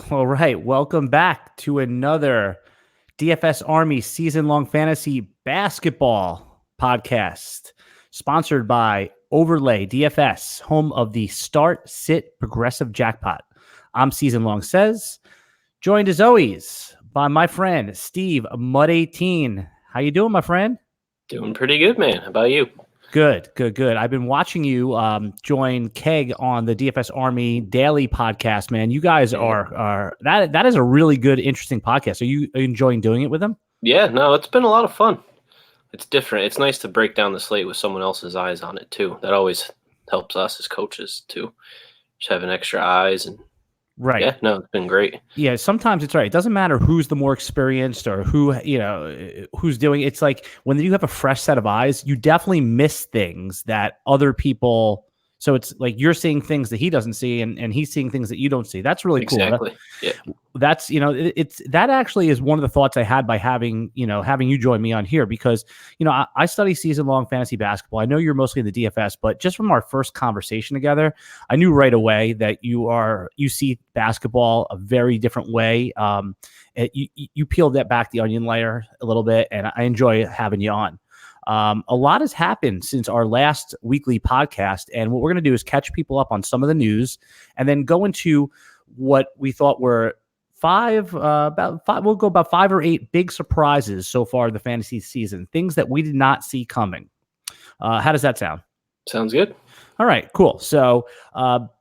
All right, welcome back to another DFS Army season-long fantasy basketball podcast, sponsored by Overlay DFS, home of the Start Sit Progressive Jackpot. I'm season-long says, joined as always by my friend Steve Mud18. How you doing, my friend? Doing pretty good, man. How about you? Good. I've been watching you join Keg on the DFS Army Daily podcast, man. You guys are that is a really good, interesting podcast. Are you enjoying doing it with them? Yeah, no, it's been a lot of fun. It's different. It's nice to break down the slate with someone else's eyes on it too. That always helps us as coaches too. Just having extra eyes and Right. Yeah, no, it's been great. Yeah, sometimes it's right. It doesn't matter who's the more experienced or who's doing it. It's like when you have a fresh set of eyes, you definitely miss things that other people. So it's like you're seeing things that he doesn't see, and he's seeing things that you don't see. That's really cool. Exactly. Yeah. That's it's that actually is one of the thoughts I had by having you join me on here, because I study season-long fantasy basketball. I know you're mostly in the DFS, but just from our first conversation together, I knew right away that you see basketball a very different way. You peeled that back the onion layer a little bit, and I enjoy having you on. A lot has happened since our last weekly podcast, and what we're going to do is catch people up on some of the news and then go into what we thought were we'll go about 5 or 8 big surprises so far in the fantasy season, things that we did not see coming. How does that sound? Sounds good. All right, cool. So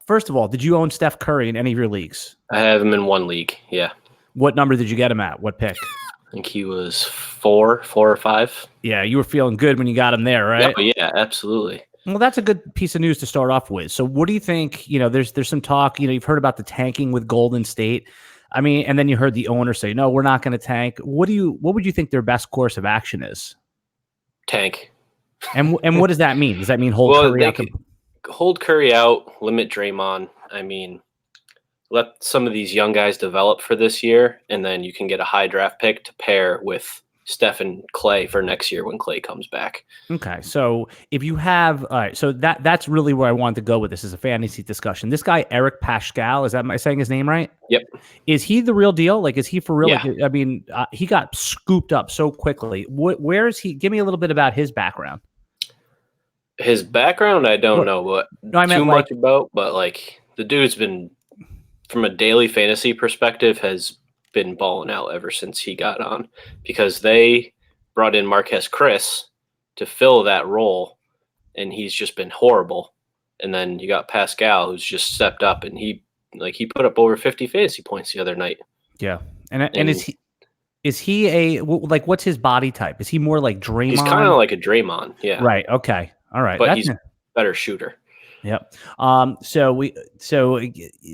first of all, did you own Steph Curry in any of your leagues? I have him in one league. Yeah. What number did you get him at? What pick? I think he was 4 or 5. Yeah, you were feeling good when you got him there, right? Yeah, absolutely. Well, that's a good piece of news to start off with. So what do you think? There's some talk, you've heard about the tanking with Golden State. I mean, and then you heard the owner say, no, we're not going to tank. What would you think their best course of action is? Tank. And what does that mean? Does that mean hold Curry out? Hold Curry out, limit Draymond. I mean, let some of these young guys develop for this year, and then you can get a high draft pick to pair with Steph and Clay for next year when Clay comes back. Okay, so if you have, all right, so that's really where I wanted to go with this as a fantasy discussion. This guy Eric Paschal, am I saying his name right? Yep. Is he the real deal? Like, is he for real? Yeah. Like, I mean, he got scooped up so quickly. Where is he? Give me a little bit about his background. His background, I don't know what too much about, but like the dude's been, from a daily fantasy perspective, has been balling out ever since he got on, because they brought in Marquez Chris to fill that role, and he's just been horrible. And then you got Pascal, who's just stepped up, and he put up over 50 fantasy points the other night. Yeah, and is he what's his body type? Is he more like Draymond? He's kind of like a Draymond, yeah. Right. Okay. All right. But he's a better shooter. Yep. So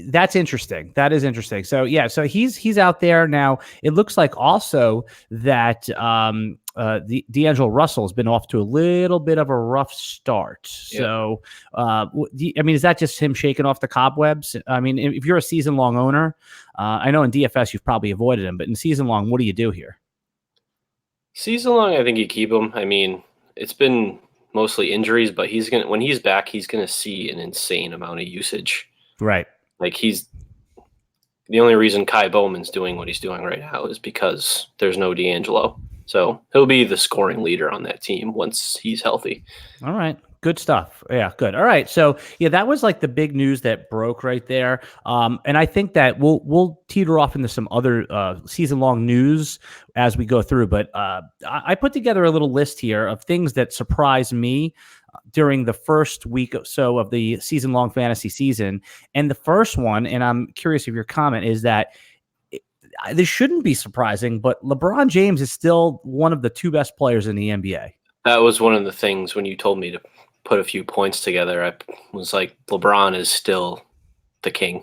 that's interesting. That is interesting. So yeah, so he's out there now. It looks like also that the D'Angelo Russell has been off to a little bit of a rough start. Yep. So I mean, is that just him shaking off the cobwebs? I mean, if you're a season long owner, I know in DFS you've probably avoided him, but in season long, what do you do here? Season long, I think you keep him. I mean, it's been mostly injuries, but when he's back, he's gonna see an insane amount of usage. Right. Like, the only reason Kai Bowman's doing what he's doing right now is because there's no D'Angelo. So he'll be the scoring leader on that team once he's healthy. All right. Good stuff. Yeah, good. All right. So yeah, that was like the big news that broke right there. And I think that we'll teeter off into some other season-long news as we go through. But I put together a little list here of things that surprised me during the first week or so of the season-long fantasy season. And the first one, and I'm curious of your comment, is that this shouldn't be surprising, but LeBron James is still one of the 2 best players in the NBA. That was one of the things when you told me to put a few points together. I was like, LeBron is still the king.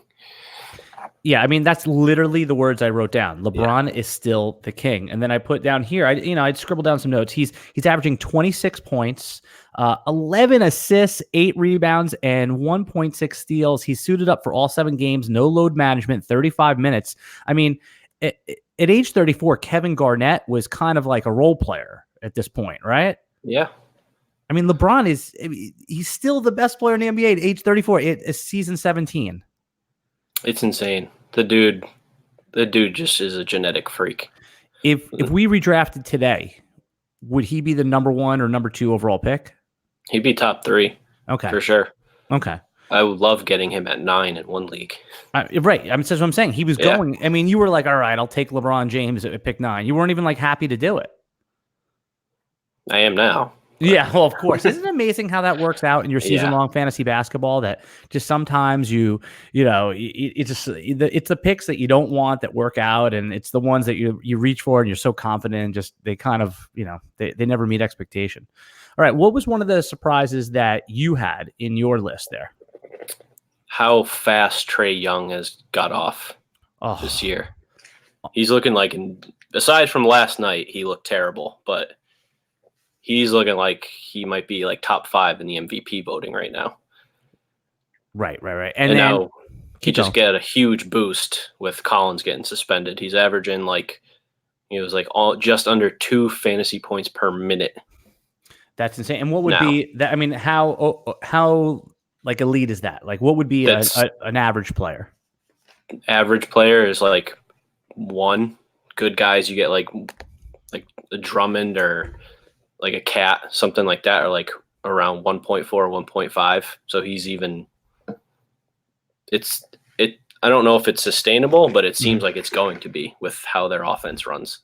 Yeah, I mean, that's literally the words I wrote down. LeBron is still the king. And then I put down here, I'd scribbled down some notes. He's averaging 26 points, 11 assists, 8 rebounds, and 1.6 steals. He's suited up for all 7 games, no load management, 35 minutes. I mean, at age 34, Kevin Garnett was kind of like a role player at this point, right? Yeah. I mean, LeBron he's still the best player in the NBA at age 34. It's season 17. It's insane. The dude, The dude just is a genetic freak. If we redrafted today, would he be the number 1 or number 2 overall pick? He'd be top 3. Okay. For sure. Okay. I would love getting him at 9 in one league. Right. I mean, that's what I'm saying. He was going. I mean, you were like, all right, I'll take LeBron James at pick 9. You weren't even like happy to do it. I am now. Yeah, well, of course. Isn't it amazing how that works out in your season-long fantasy basketball? That just sometimes it's the picks that you don't want that work out, and it's the ones that you reach for and you're so confident, and just they kind of they never meet expectation. All right, what was one of the surprises that you had in your list there? How fast Trae Young has got off this year. He's looking like, aside from last night, he looked terrible, but he's looking like he might be like top 5 in the MVP voting right now. Right. And then, now he just got a huge boost with Collins getting suspended. He's averaging just under 2 fantasy points per minute. That's insane. And what would be that? I mean, how like elite is that? Like, what would be an average player? Average player is like 1. Good guys, you get like a Drummond or like a Cat, something like that, or like around 1.4, 1.5. So he's even. I don't know if it's sustainable, but it seems like it's going to be with how their offense runs.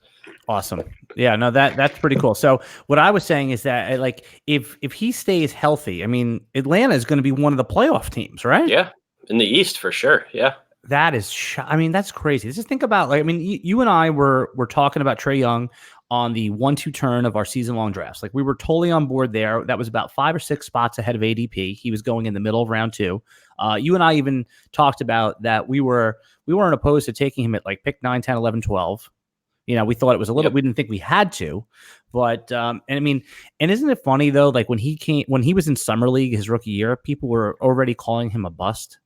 Awesome. Yeah, no, that's pretty cool. So what I was saying is that like if he stays healthy, I mean, Atlanta is going to be one of the playoff teams, right? Yeah, in the East for sure. Yeah. That is, I mean, that's crazy. Just think about, like, I mean, you and I were talking about Trae Young on the 1-2 turn of our season-long drafts. Like, we were totally on board there. That was about 5 or 6 spots ahead of ADP. He was going in the middle of round 2. You and I even talked about that we weren't opposed to taking him at like pick 9, 10, 11, 12. We thought it was a little, we didn't think we had to, but, and I mean, and isn't it funny though? Like when he was in summer league, his rookie year, people were already calling him a bust.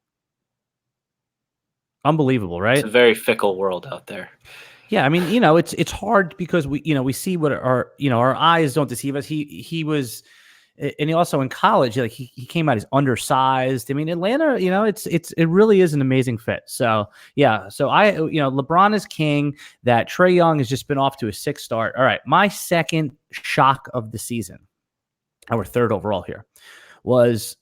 Unbelievable, right? It's a very fickle world out there. Yeah. I mean, it's hard because we see what our eyes don't deceive us. He was, and he also in college, like he came out as undersized. I mean, Atlanta, it really is an amazing fit. So yeah, so LeBron is king. That Trae Young has just been off to a 6 start. All right, my second shock of the season, our 3rd overall here, was,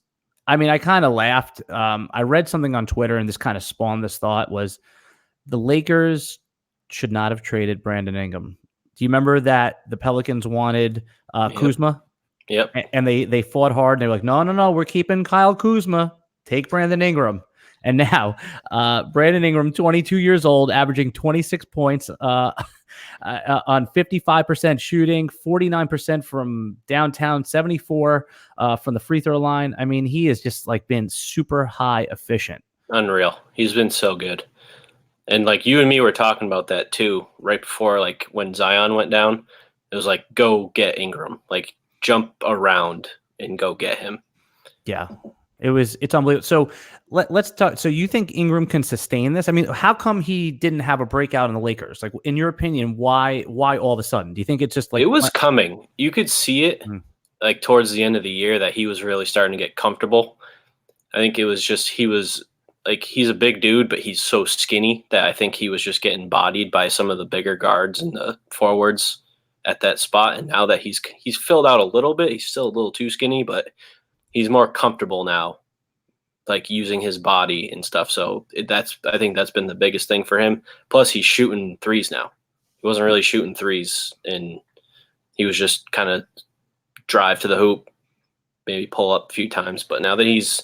I mean, I kind of laughed. I read something on Twitter, and this kind of spawned this thought: was the Lakers should not have traded Brandon Ingram. Do you remember that the Pelicans wanted Kuzma? Yep. And they fought hard. And they were like, no, we're keeping Kyle Kuzma. Take Brandon Ingram. And now Brandon Ingram, 22 years old, averaging 26 points on 55% shooting, 49% from downtown, 74 from the free throw line. I mean, he has just like been super high efficient. Unreal. He's been so good. And like you and me were talking about that too, right before, like when Zion went down, it was like, go get Ingram. Like, jump around and go get him. Yeah, it's unbelievable. So let's talk. So you think Ingram can sustain this? I mean, how come he didn't have a breakout in the Lakers? Like, in your opinion, why all of a sudden? Do you think it's just like it was coming? You could see it like towards the end of the year that he was really starting to get comfortable. I think it was just he's a big dude, but he's so skinny that I think he was just getting bodied by some of the bigger guards and the forwards at that spot. And now that he's filled out a little bit, he's still a little too skinny, but he's more comfortable now, like using his body and stuff. So I think that's been the biggest thing for him. Plus he's shooting threes now. He wasn't really shooting threes, and he was just kind of drive to the hoop, maybe pull up a few times. But now that he's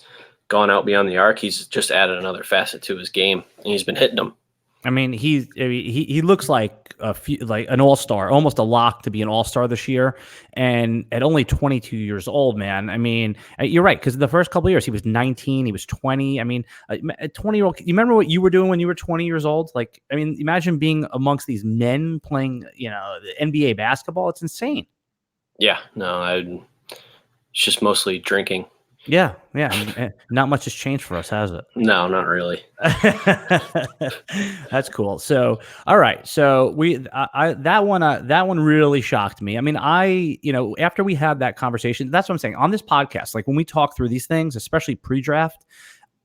gone out beyond the arc, he's just added another facet to his game, and he's been hitting them. I mean, he looks like an all-star, almost a lock to be an all-star this year. And at only 22 years old, man, I mean, you're right, because the first couple of years he was 19, he was 20. I mean, a 20-year-old. You remember what you were doing when you were 20 years old? Like, I mean, imagine being amongst these men playing, the NBA basketball. It's insane. Yeah, no, it's just mostly drinking. Yeah. Not much has changed for us, has it? No, not really. That's cool. So, all right. So that one really shocked me. I mean, after we had that conversation, that's what I'm saying on this podcast. Like when we talk through these things, especially pre-draft,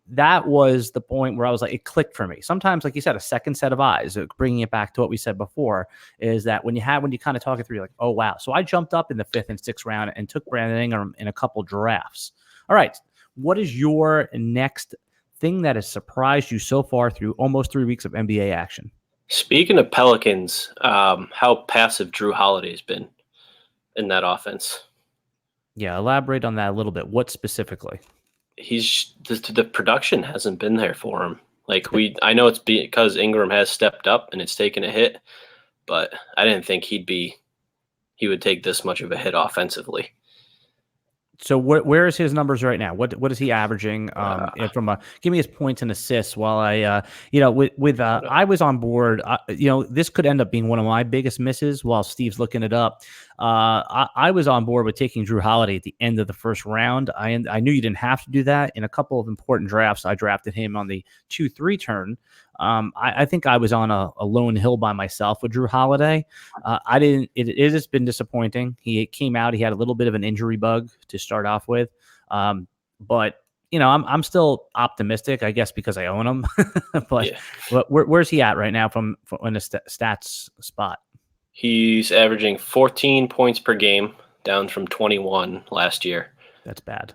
that was the point where I was like, it clicked for me. Sometimes, like you said, a second set of eyes, bringing it back to what we said before, is that when you kind of talk it through, you're like, oh, wow. So I jumped up in the 5th and 6th round and took Brandon Ingram in a couple drafts. All right. What is your next thing that has surprised you so far through almost 3 weeks of NBA action? Speaking of Pelicans, how passive Drew Holiday's been in that offense. Yeah, elaborate on that a little bit. What specifically? The production hasn't been there for him. Like I know it's because Ingram has stepped up and it's taken a hit, but I didn't think he would take this much of a hit offensively. So where is his numbers right now? What is he averaging? Give me his points and assists. While I was on board. This could end up being one of my biggest misses. While Steve's looking it up, I was on board with taking Drew Holiday at the end of the first round. I knew you didn't have to do that. In a couple of important drafts, I drafted him on the 2-3 turn. I think I was on a lone hill by myself with Drew Holiday. I didn't. It has been disappointing. He came out. He had a little bit of an injury bug to start off with, but I'm still optimistic. I guess because I own him. But where's he at right now from in a stats spot? He's averaging 14 points per game, down from 21 last year. That's bad.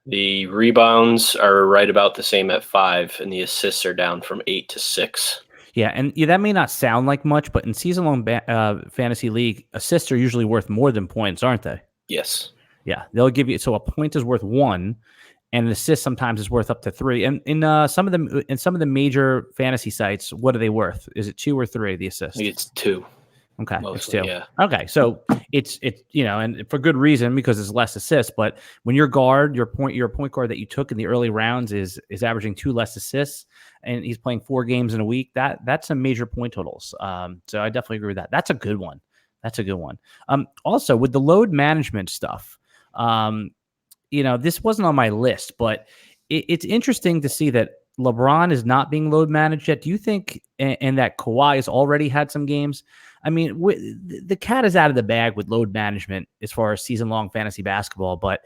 The rebounds are right about the same at 5, and the assists are down from 8 to 6. Yeah, and that may not sound like much, but in season-long fantasy league, assists are usually worth more than points, aren't they? Yes. Yeah, they'll give you, so a point is worth 1, and an assist sometimes is worth up to 3. And in some of the major fantasy sites, what are they worth? Is it 2 or 3? The assist? It's 2. Okay, mostly, it's 2. Yeah. Okay, so it's and for good reason, because it's less assists. But when your point guard that you took in the early rounds is averaging 2 less assists, and he's playing 4 games in a week, that's some major point totals. So I definitely agree with that. That's a good one. Also with the load management stuff, this wasn't on my list, but it's interesting to see that LeBron is not being load managed yet. Do you think, and that Kawhi has already had some games? I mean, the cat is out of the bag with load management as far as season-long fantasy basketball, but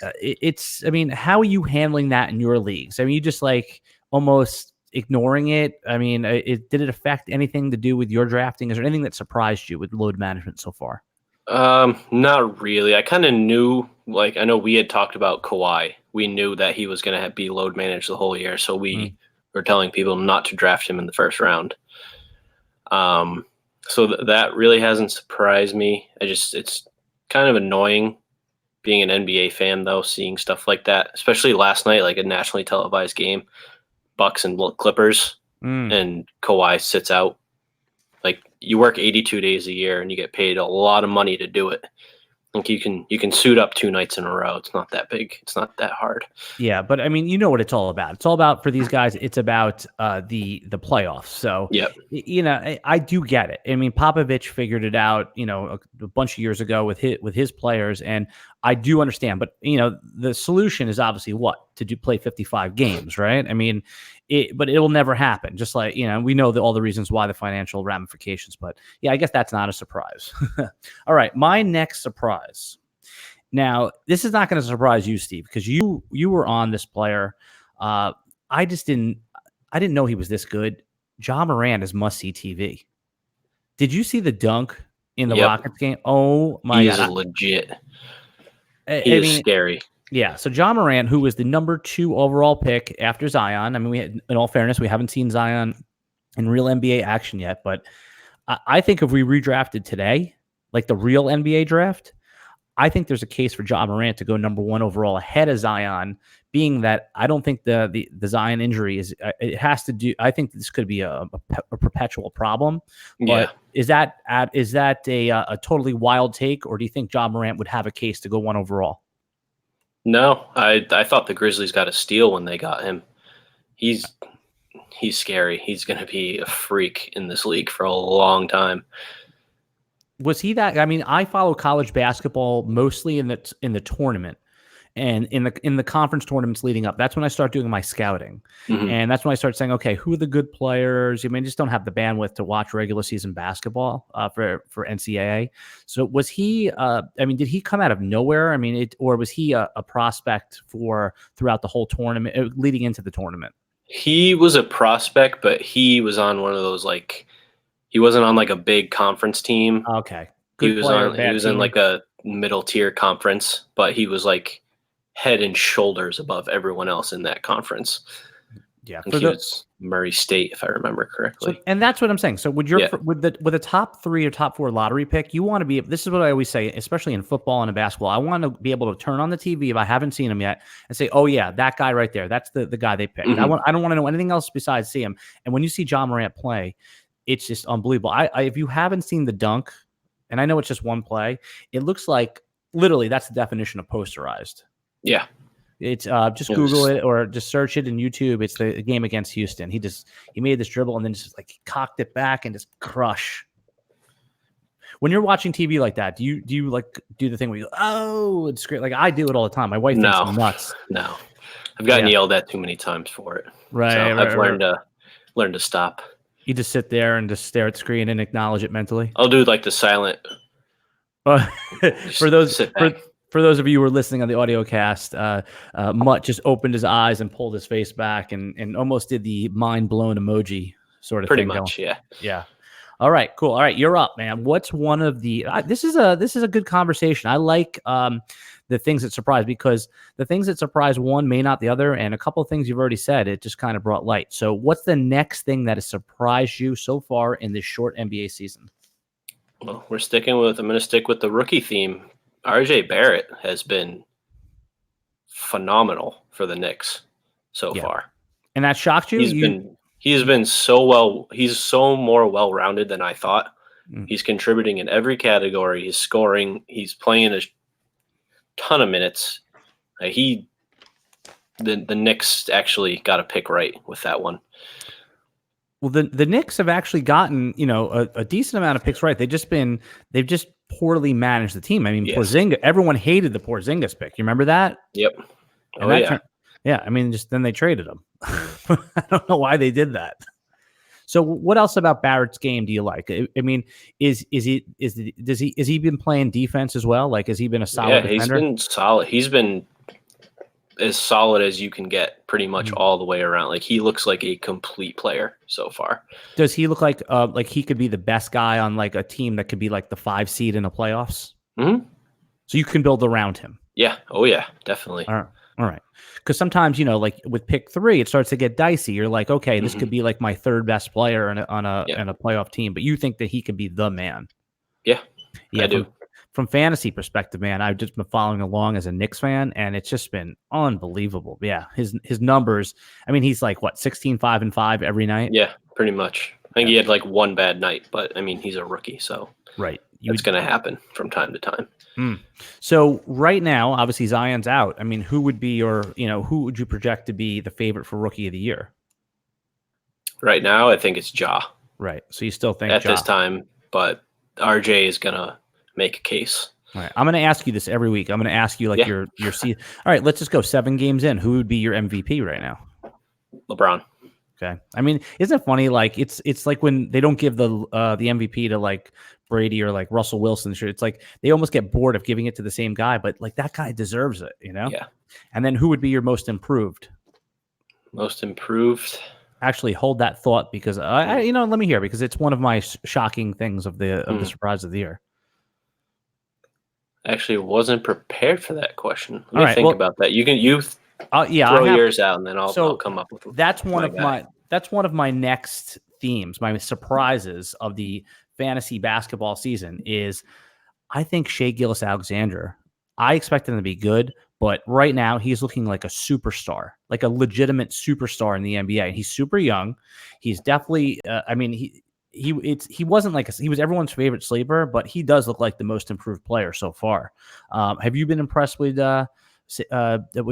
how are you handling that in your leagues? I mean, you just like almost ignoring it. I mean, did it affect anything to do with your drafting? Is there anything that surprised you with load management so far? Not really. I kind of knew, I know we had talked about Kawhi. We knew that he was going to be load managed the whole year, so we were telling people not to draft him in the first round. So that really hasn't surprised me. It's kind of annoying being an NBA fan, though, seeing stuff like that, especially last night, like a nationally televised game, Bucks and Clippers, and Kawhi sits out. Like, you work 82 days a year and you get paid a lot of money to do it. Like, you can suit up 2 nights in a row. It's not that big. It's not that hard. Yeah, but I mean, you know what it's all about. It's all about, for these guys, it's about the playoffs. So, I do get it. I mean, Popovich figured it out, a bunch of years ago with his players, and I do understand. But the solution is obviously what? To play 55 games, right? I mean, but it will never happen. Just like, we know all the reasons why, the financial ramifications. But yeah, I guess that's not a surprise. All right, my next surprise. Now, this is not going to surprise you, Steve, because you were on this player. I didn't know he was this good. Ja Morant is must-see TV. Did you see the dunk in the Rockets game? Oh my God, he's legit. He is scary. Yeah, so Ja Morant, who was the number 2 overall pick after Zion. I mean, in all fairness, we haven't seen Zion in real NBA action yet, but I think if we redrafted today, like the real NBA draft, I think there's a case for Ja Morant to go number 1 overall ahead of Zion, being that I don't think the Zion injury is, it has to do, I think this could be a perpetual problem. But is that a totally wild take, or do you think Ja Morant would have a case to go 1 overall? No, I thought the Grizzlies got a steal when they got him. He's scary. He's going to be a freak in this league for a long time. Was he that? I mean, I follow college basketball mostly in the tournament, And in the conference tournaments leading up, that's when I start doing my scouting. And that's when I start saying, okay, who are the good players? I just don't have the bandwidth to watch regular season basketball for NCAA. So was he, did he come out of nowhere? Or was he a prospect throughout the whole tournament, leading into the tournament? He was a prospect, but he was on one of those, he wasn't on a big conference team. Okay. He was in a middle tier conference, but he was head and shoulders above everyone else in that conference. Yeah, he was Murray State, if I remember correctly. So, and that's what I'm saying. So with a top 3 or top 4 lottery pick, you want to be. This is what I always say, especially in football and in basketball. I want to be able to turn on the TV if I haven't seen him yet and say, "Oh yeah, that guy right there. That's the guy they picked." I don't want to know anything else besides see him. And when you see John Morant play, it's just unbelievable. If you haven't seen the dunk, and I know it's just one play, it looks like literally that's the definition of posterized. Yeah. It's just Google it or just search it in YouTube. It's the game against Houston. He made this dribble and then just cocked it back and just crush. When you're watching TV like that, do you do the thing where you go, oh, it's great? I do it all the time. My wife thinks I'm nuts. No, I've gotten yelled at too many times for it. Right. So I've learned to stop. You just sit there and just stare at the screen and acknowledge it mentally. I'll do the silent. For those of you who are listening on the audio cast, Mutt just opened his eyes and pulled his face back and almost did the mind blown emoji sort of thing. Pretty much, yeah. Yeah. All right, cool. All right, you're up, man. What's one of the? This is a good conversation. I like the things that surprise, because the things that surprise one may not the other, and a couple of things you've already said, it just kind of brought light. So, what's the next thing that has surprised you so far in this short NBA season? Well, I'm going to stick with the rookie theme. RJ Barrett has been phenomenal for the Knicks so far. And that shocked you? He's been so well. He's so more well-rounded than I thought. He's contributing in every category. He's scoring. He's playing a ton of minutes. The Knicks actually got a pick right with that one. Well, the Knicks have actually gotten, a decent amount of picks right. They've just poorly managed the team. Yes. Porzingis, everyone hated the Porzingis pick. You remember that? Yep. Then they traded him. I don't know why they did that. So what else about Barrett's game do you like? Has he been playing defense as well? Has he been a solid defender? He's been solid. He's been as solid as you can get pretty much all the way around. He looks like a complete player so far. Does he look like he could be the best guy on a team that could be the 5 seed in the playoffs? Mm-hmm. So you can build around him. Yeah. Oh yeah, definitely. All right. Because sometimes, with pick 3, it starts to get dicey. You're like, okay, this could be my third best player in a playoff team, but you think that he could be the man. Yeah, I do. From fantasy perspective, man, I've just been following along as a Knicks fan, and it's just been unbelievable. Yeah, his numbers. He's 16, 5, and 5 every night. Yeah, pretty much. I think he had one bad night, but he's a rookie, so right, it's going to happen from time to time. So right now, obviously Zion's out. Who would be who would you project to be the favorite for Rookie of the Year? Right now, I think it's Ja. Right. So you still think at this time, but RJ is gonna make a case. All right. I'm going to ask you this every week. I'm going to ask you your season. All right, let's just go 7 games in. Who would be your MVP right now? LeBron. Okay. Isn't it funny? It's like when they don't give the MVP to Brady or Russell Wilson. It's they almost get bored of giving it to the same guy, but that guy deserves it, Yeah. And then who would be your most improved? Most improved. Actually, hold that thought, because let me hear, because it's one of my shocking things of the surprise of the year. Actually, wasn't prepared for that question. Let me think about that. You throw yours out, and then I'll come up with. That's one of my next themes. My surprises of the fantasy basketball season is, I think Shai Gilgeous-Alexander. I expect him to be good, but right now he's looking like a superstar, like a legitimate superstar in the NBA. He's super young. He's definitely. He wasn't he was everyone's favorite sleeper, but he does look like the most improved player so far. Have you been impressed with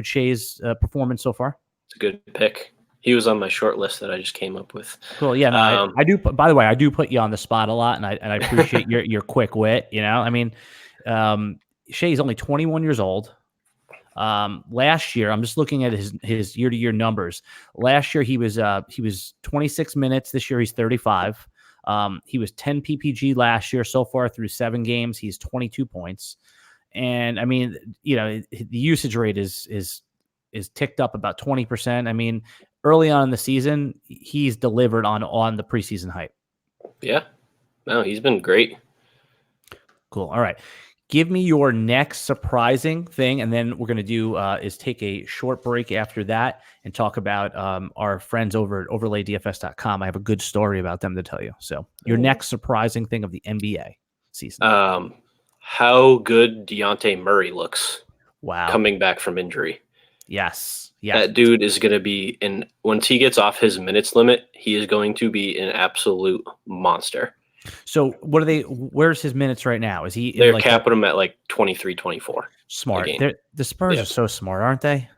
Shai's performance so far? It's a good pick. He was on my short list that I just came up with. Cool. Yeah. No, I do. By the way, I do put you on the spot a lot, and I appreciate your quick wit. Shai's only 21 years old. Last year, I'm just looking at his year-to-year numbers. Last year he was 26 minutes. This year he's 35. He was 10 PPG last year. So far through 7 games, he's 22 points. And I mean, the usage rate is ticked up about 20%. I mean, early on in the season, he's delivered on the preseason hype. Yeah, no, he's been great. Cool. All right. Give me your next surprising thing, and then we're going to do is take a short break after that and talk about our friends over at overlaydfs.com. I have a good story about them to tell you. So your next surprising thing of the NBA season. How good Dejounte Murray looks. Wow. Coming back from injury. Yes. That dude is going to be once he gets off his minutes limit, he is going to be an absolute monster. So where's his minutes right now? Is he? They're capping him at like 23, 24. Smart. The Spurs are so smart, aren't they?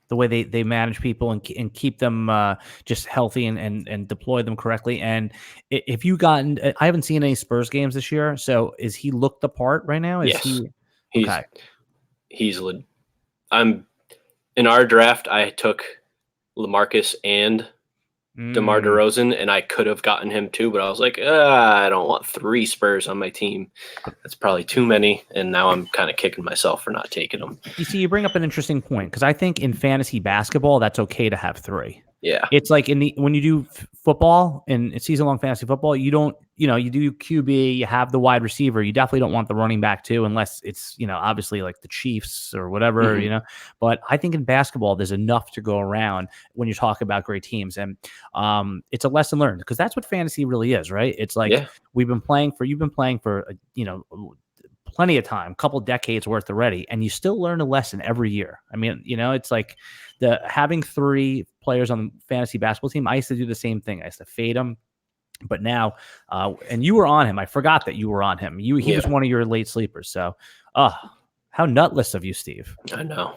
The way they manage people and keep them just healthy and deploy them correctly. And if you I haven't seen any Spurs games this year. So is he looked the part right now? Yes. He's I'm in our draft. I took LaMarcus and DeMar DeRozan, and I could have gotten him too, but I was like, I don't want 3 Spurs on my team. That's probably too many, and now I'm kind of kicking myself for not taking them. You see, you bring up an interesting point, because I think in fantasy basketball, that's okay to have 3. Yeah. It's like when you do football and season-long fantasy football, you don't, you do QB, you have the wide receiver. You definitely don't want the running back too, unless it's, obviously like the Chiefs or whatever, But I think in basketball, there's enough to go around when you talk about great teams. And it's a lesson learned, because that's what fantasy really is, right? It's like you've been playing for, plenty of time, couple decades worth already, and you still learn a lesson every year. I mean, it's like having 3 players on the fantasy basketball team. I used to do the same thing. I used to fade them, but now, and you were on him. I forgot that you were on him. He was one of your late sleepers. So, how nutless of you, Steve. I know.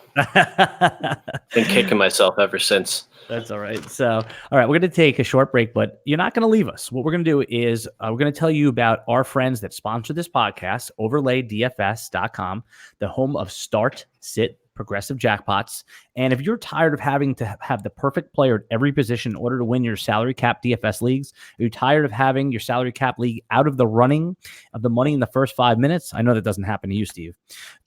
Been kicking myself ever since. That's all right. So, all right, we're going to take a short break, but you're not going to leave us. What we're going to do is we're going to tell you about our friends that sponsor this podcast, overlaydfs.com, the home of start, sit, progressive jackpots. And if you're tired of having to have the perfect player at every position in order to win your salary cap DFS leagues, are you tired of having your salary cap league out of the running of the money in the first 5 minutes? I know that doesn't happen to you, Steve.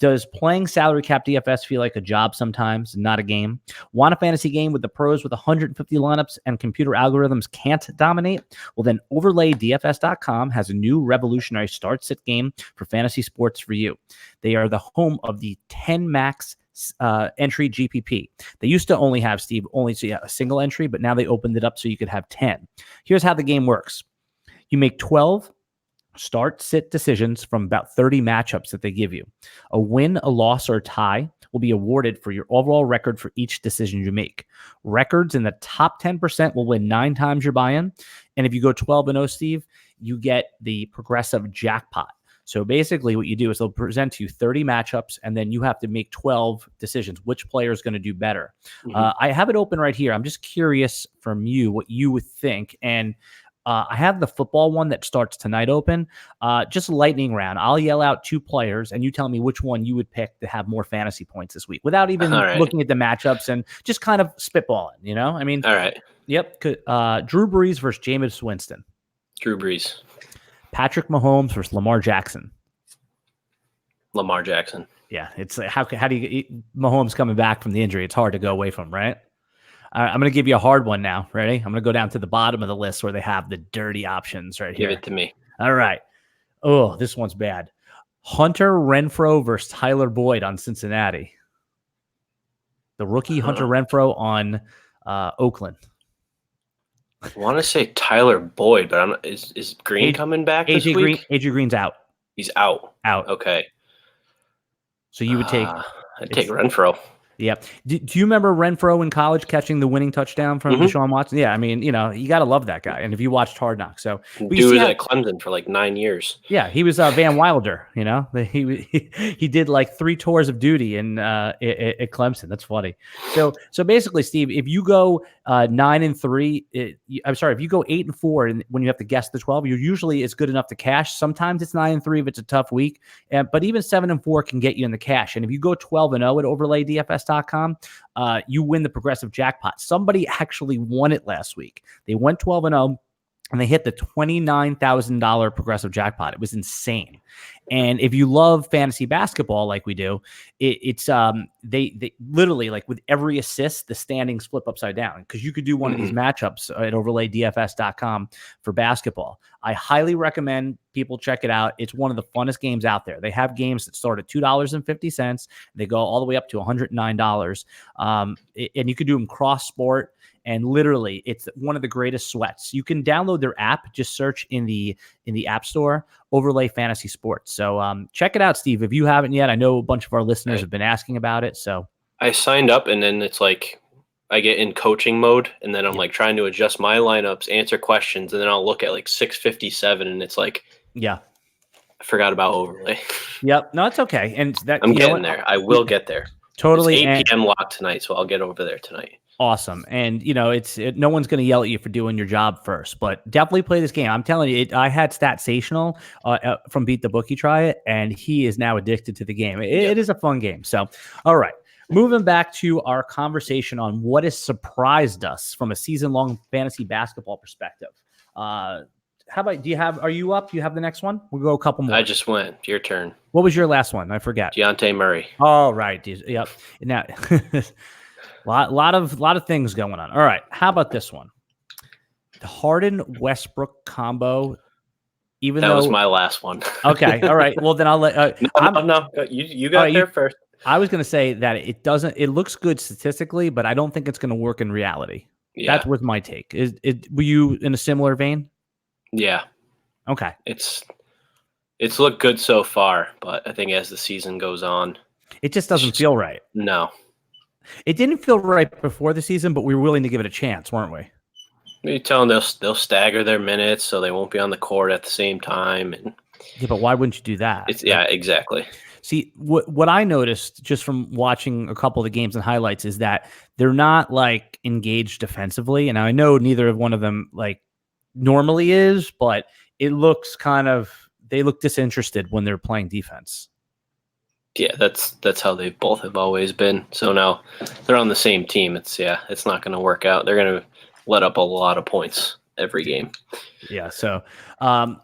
Does playing salary cap DFS feel like a job sometimes, not a game? Want a fantasy game with the pros with 150 lineups and computer algorithms can't dominate? Well, then overlaydfs.com has a new revolutionary start-sit game for fantasy sports for you. They are the home of the 10 max entry GPP. They used to only have, Steve, a single entry, but now they opened it up so you could have 10. Here's how the game works. You make 12 start-sit decisions from about 30 matchups that they give you. A win, a loss, or a tie will be awarded for your overall record for each decision you make. Records in the top 10% will win 9 times your buy-in. And if you go 12-0, Steve, you get the progressive jackpot. So basically what you do is they'll present to you 30 matchups, and then you have to make 12 decisions. Which player is going to do better? I have it open right here. I'm just curious from you what you would think. And I have the football one that starts tonight open. Just a lightning round. I'll yell out 2 players, and you tell me which one you would pick to have more fantasy points this week without even looking at the matchups and just kind of spitballing, I mean, all right. Yep. Drew Brees versus Jameis Winston. Drew Brees. Patrick Mahomes versus Lamar Jackson. Lamar Jackson. Yeah, it's like, how do you Mahomes coming back from the injury? It's hard to go away from, right? I'm going to give you a hard one now. Ready? I'm going to go down to the bottom of the list where they have the dirty options right here. Give it to me. All right. Oh, this one's bad. Hunter Renfrow versus Tyler Boyd on Cincinnati. The rookie Hunter Renfrow on Oakland. I want to say Tyler Boyd, but is Green coming back this week? AJ Green's out. He's out. Okay. So you would take... I'd take Renfrow. Yeah. Do you remember Renfrow in college catching the winning touchdown from Deshaun Watson? Yeah, I mean, you got to love that guy. And if you watched Hard Knocks, so dude was at Clemson for like 9 years. Yeah, he was Van Wilder. He did like 3 tours of duty in at Clemson. That's funny. So basically, Steve, if you go 9-3. I'm sorry, if you go 8-4 and when you have to guess the 12, you're usually it's good enough to cash. Sometimes it's 9-3 if it's a tough week, but even 7-4 can get you in the cash. And if you go 12-0 at overlaydfs.com, you win the progressive jackpot. Somebody actually won it last week. They went 12-0. And they hit the $29,000 progressive jackpot. It was insane. And if you love fantasy basketball like we do, it's they literally, like, with every assist, the standings flip upside down, because you could do one of these matchups at overlaydfs.com for basketball. I highly recommend people check it out. It's one of the funnest games out there. They have games that start at $2.50. They go all the way up to $109. And you could do them cross sport. And literally, it's one of the greatest sweats. You can download their app. Just search in the App Store, Overlay Fantasy Sports. So check it out, Steve, if you haven't yet. I know a bunch of our listeners have been asking about it. So I signed up, and then it's like I get in coaching mode, and then I'm like trying to adjust my lineups, answer questions, and then I'll look at like 6:57, and it's like, I forgot about Overlay. Yep. No, it's okay. And that I'm getting there. I will get there. Totally. It's 8 p.m. lock tonight, so I'll get over there tonight. Awesome. And, no one's going to yell at you for doing your job first, but definitely play this game. I'm telling you, I had Statsational from Beat the Bookie try it, and he is now addicted to the game. It is a fun game. So, all right. Moving back to our conversation on what has surprised us from a season-long fantasy basketball perspective. How about, are you up? Do you have the next one? We'll go a couple more. I just went. Your turn. What was your last one? I forgot. Dejounte Murray. Oh, right. Yep. Now, lot of things going on. All right. How about this one? The Harden-Westbrook combo. That was my last one. Okay. All right. Well, then I'll let. No. You got there first. I was going to say that it looks good statistically, but I don't think it's going to work in reality. Yeah. That was my take. Were you in a similar vein? Yeah. Okay. It's looked good so far, but I think as the season goes on, it just doesn't feel right. No. It didn't feel right before the season, but we were willing to give it a chance, weren't we? You tell them they'll stagger their minutes so they won't be on the court at the same time. And yeah, but why wouldn't you do that? Exactly. See, what I noticed just from watching a couple of the games and highlights is that they're not like engaged defensively. And I know neither one of them like normally is, but it looks they look disinterested when they're playing defense. Yeah, that's how they both have always been. So now they're on the same team. It's not going to work out. They're going to let up a lot of points every game. Yeah. So all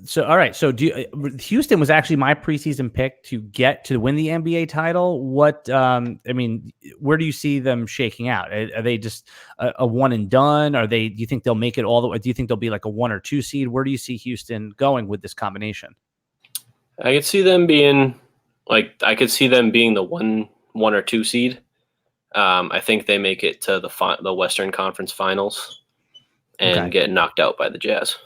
right. So Houston was actually my preseason pick to win the NBA title. What where do you see them shaking out? Are they just a one and done? Do you think they'll make it all the way? Do you think they'll be like a 1 or 2 seed? Where do you see Houston going with this combination? I could see them being the 1 or 2 seed. I think they make it to the Western Conference Finals and get knocked out by the Jazz.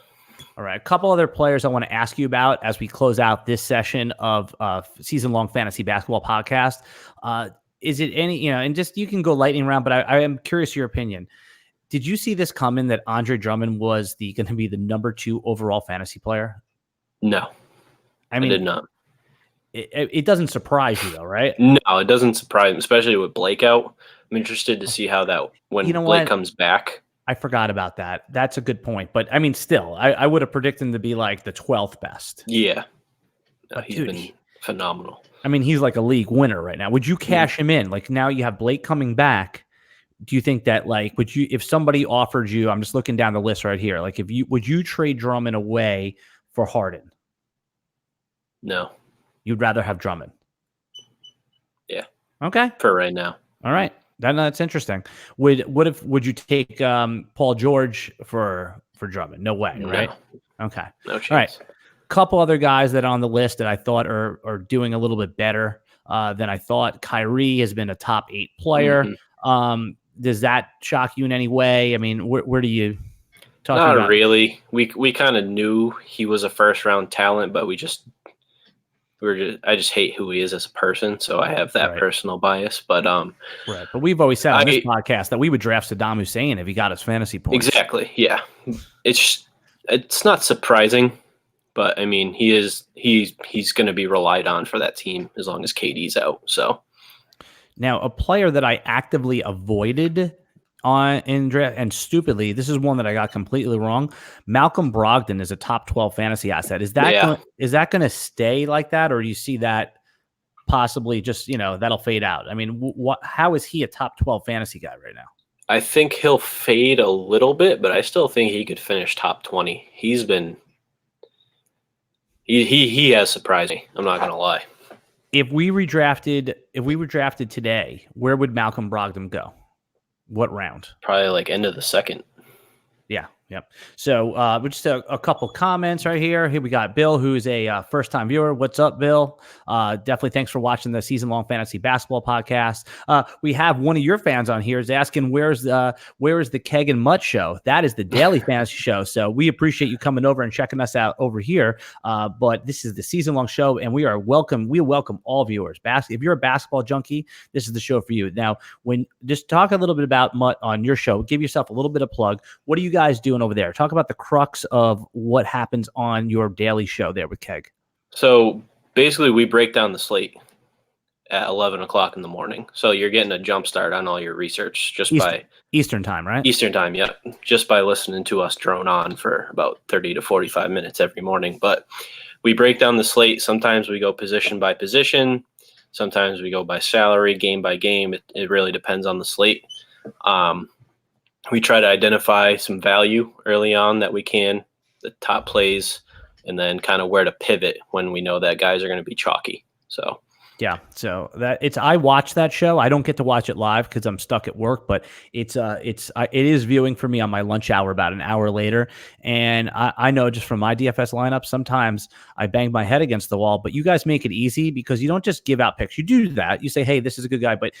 All right. A couple other players I want to ask you about as we close out this session of season-long fantasy basketball podcast. Is it any, and just you can go lightning round, but I am curious your opinion. Did you see this coming that Andre Drummond was going to be the number 2 overall fantasy player? No, I did not. It doesn't surprise you though, right? No, it doesn't surprise me, especially with Blake out. I'm interested to see how that when Blake comes back. I forgot about that. That's a good point. But I mean, still, I would have predicted him to be like the 12th best. Yeah. No, he's been phenomenal. I mean, he's like a league winner right now. Would you cash him in? Like now you have Blake coming back. Do you think that if somebody offered you, I'm just looking down the list right here. Like would you trade Drummond away for Harden? No. You'd rather have Drummond? Yeah. Okay. For right now. All right. That's interesting. Would you take Paul George for Drummond? No way, right? No. Okay. No chance. All right. Couple other guys that are on the list that I thought are doing a little bit better than I thought. Kyrie has been a top 8 player. Mm-hmm. Does that shock you in any way? I mean, where do you talk about? Not really. We kind of knew he was a first round talent, but I just hate who he is as a person, so I have that personal bias. But right. But we've always said on this podcast that we would draft Saddam Hussein if he got his fantasy points. Exactly. Yeah. It's not surprising, but I mean he's going to be relied on for that team as long as KD's out. So now a player that I actively avoided and stupidly, this is one that I got completely wrong. Malcolm Brogdon is a top 12 fantasy asset. Is that going to stay like that, or do you see that possibly just, that'll fade out? I mean, how is he a top 12 fantasy guy right now? I think he'll fade a little bit, but I still think he could finish top 20. He's been he has surprised me. I'm not gonna lie. If we were drafted today, where would Malcolm Brogdon go? What round? Probably like end of the second. Yeah. Yep. So just a couple comments right here. Here we got Bill, who is a first-time viewer. What's up, Bill? Definitely thanks for watching the season-long fantasy basketball podcast. We have one of your fans on here is asking, where is the Keg and Mutt show? That is the daily fantasy show. So we appreciate you coming over and checking us out over here. But this is the season-long show, and we welcome all viewers. If you're a basketball junkie, this is the show for you. Now, just talk a little bit about Mutt on your show. Give yourself a little bit of plug. What are you guys doing over there? Talk about the crux of what happens on your daily show there with Keg. So basically we break down the slate at 11 o'clock in the morning. So you're getting a jump start on all your research by Eastern time, right? Eastern time. Yeah. Just by listening to us drone on for about 30 to 45 minutes every morning. But we break down the slate. Sometimes we go position by position. Sometimes we go by salary, game by game. It really depends on the slate. We try to identify some value early on that we can, the top plays, and then kind of where to pivot when we know that guys are going to be chalky. So, yeah. So I watch that show. I don't get to watch it live because I'm stuck at work, but it is viewing for me on my lunch hour about an hour later. And I know just from my DFS lineup, sometimes I bang my head against the wall, but you guys make it easy because you don't just give out picks. You do that. You say, hey, this is a good guy, but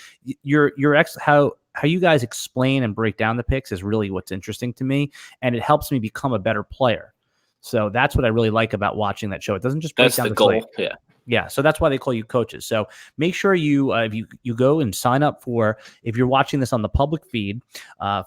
how you guys explain and break down the picks is really what's interesting to me, and it helps me become a better player. So that's what I really like about watching that show. It doesn't just break down the goal. Slate. Yeah. So that's why they call you coaches. So make sure you if you go and sign up for, if you're watching this on the public feed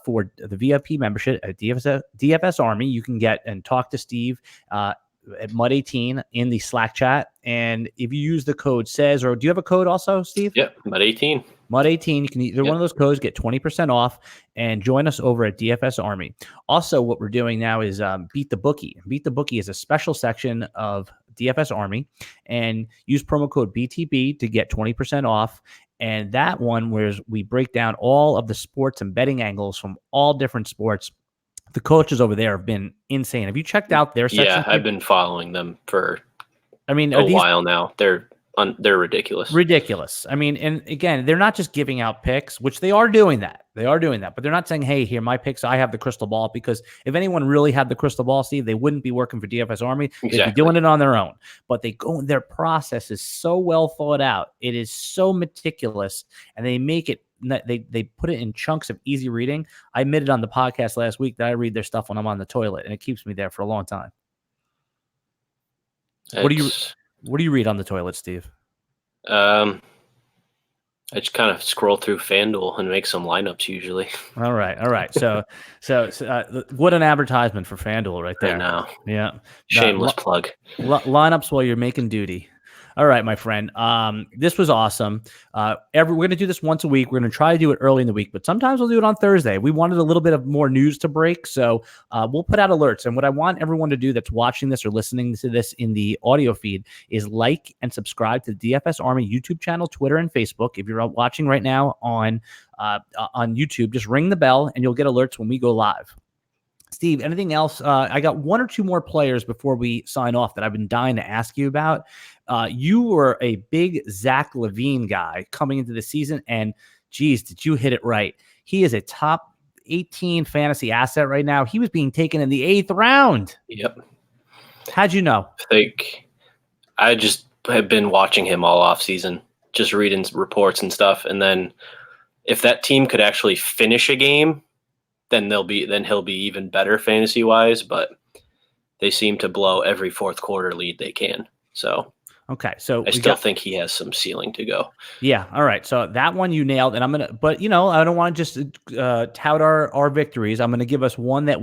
for the VIP membership at DFS Army, you can get and talk to Steve at Mud18 in the Slack chat. And if you use the code SAYS, or do you have a code also, Steve? Yep, Mud18. Mud18, you can either one of those codes, get 20% off, and join us over at DFS Army. Also, what we're doing now is Beat the Bookie. Beat the Bookie is a special section of DFS Army, and use promo code BTB to get 20% off. And that one, where we break down all of the sports and betting angles from all different sports. The coaches over there have been insane. Have you checked out their section? Yeah, I've been following them for a while now. They're ridiculous. Ridiculous. I mean, and again, they're not just giving out picks, which they are doing that. But they're not saying, hey, here, my picks, I have the crystal ball. Because if anyone really had the crystal ball, Steve, they wouldn't be working for DFS Army. Exactly. They'd be doing it on their own. But their process is so well thought out. It is so meticulous, and they make it, they put it in chunks of easy reading. I admitted on the podcast last week that I read their stuff when I'm on the toilet, and it keeps me there for a long time. What do you read on the toilet, Steve? I just kind of scroll through FanDuel and make some lineups usually. All right. So what an advertisement for FanDuel right there. I know. Yeah. Shameless plug. Lineups while you're making duty. All right, my friend. This was awesome. We're going to do this once a week. We're going to try to do it early in the week, but sometimes we'll do it on Thursday. We wanted a little bit of more news to break, so we'll put out alerts. And what I want everyone to do that's watching this or listening to this in the audio feed is like and subscribe to the DFS Army YouTube channel, Twitter, and Facebook. If you're watching right now on YouTube, just ring the bell, and you'll get alerts when we go live. Steve, anything else? I got one or two more players before we sign off that I've been dying to ask you about. You were a big Zach LaVine guy coming into the season, and geez, did you hit it right? He is a top 18 fantasy asset right now. He was being taken in the 8th round. Yep. How'd you know? I just have been watching him all off season, just reading reports and stuff. And then if that team could actually finish a game, then he'll be even better fantasy wise, but they seem to blow every fourth quarter lead they can. So okay, so I still think he has some ceiling to go. Yeah, all right. So that one you nailed, and but I don't want to just tout our victories. I'm gonna give us one that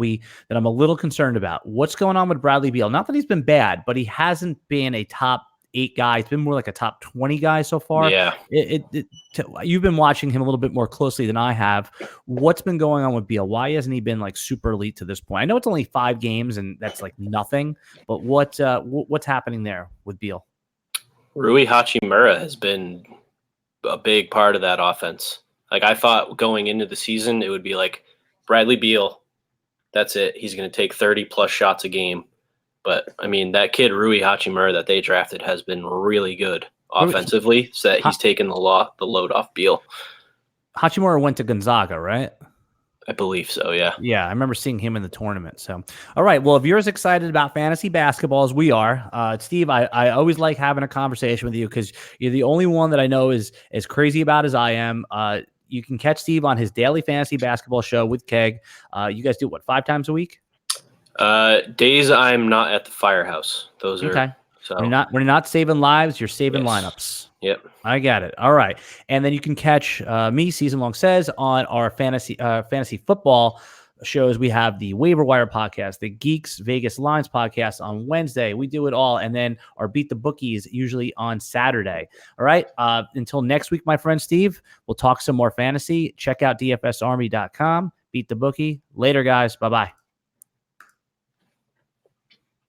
I'm a little concerned about. What's going on with Bradley Beal? Not that he's been bad, but he hasn't been a top 8 guy. It's been more like a top 20 guy so far. Yeah. You've been watching him a little bit more closely than I have. What's been going on with Beal? Why hasn't he been like super elite to this point? I know it's only 5 games and that's like nothing, but what's happening there with Beal? Rui Hachimura has been a big part of that offense. Like I thought going into the season, it would be like Bradley Beal. That's it. He's going to take 30 plus shots a game. But I mean, that kid Rui Hachimura that they drafted has been really good offensively. So that he's taken the load off Beal. Hachimura went to Gonzaga, right? I believe so, yeah. Yeah, I remember seeing him in the tournament. So, all right. Well, if you're as excited about fantasy basketball as we are, Steve, I always like having a conversation with you because you're the only one that I know is as crazy about as I am. You can catch Steve on his daily fantasy basketball show with Keg. You guys do what, 5 times a week? Days I'm not at the firehouse. Those are okay. So we're not saving lives. You're saving lineups. Yep. I got it. All right. And then you can catch me, Season Long Says, on our fantasy football shows. We have the Waiver Wire podcast, the Geeks Vegas Lines podcast on Wednesday. We do it all. And then our Beat the Bookies usually on Saturday. All right. Until next week, my friend Steve, we'll talk some more fantasy. Check out dfsarmy.com. Beat the Bookie. Later, guys. Bye-bye.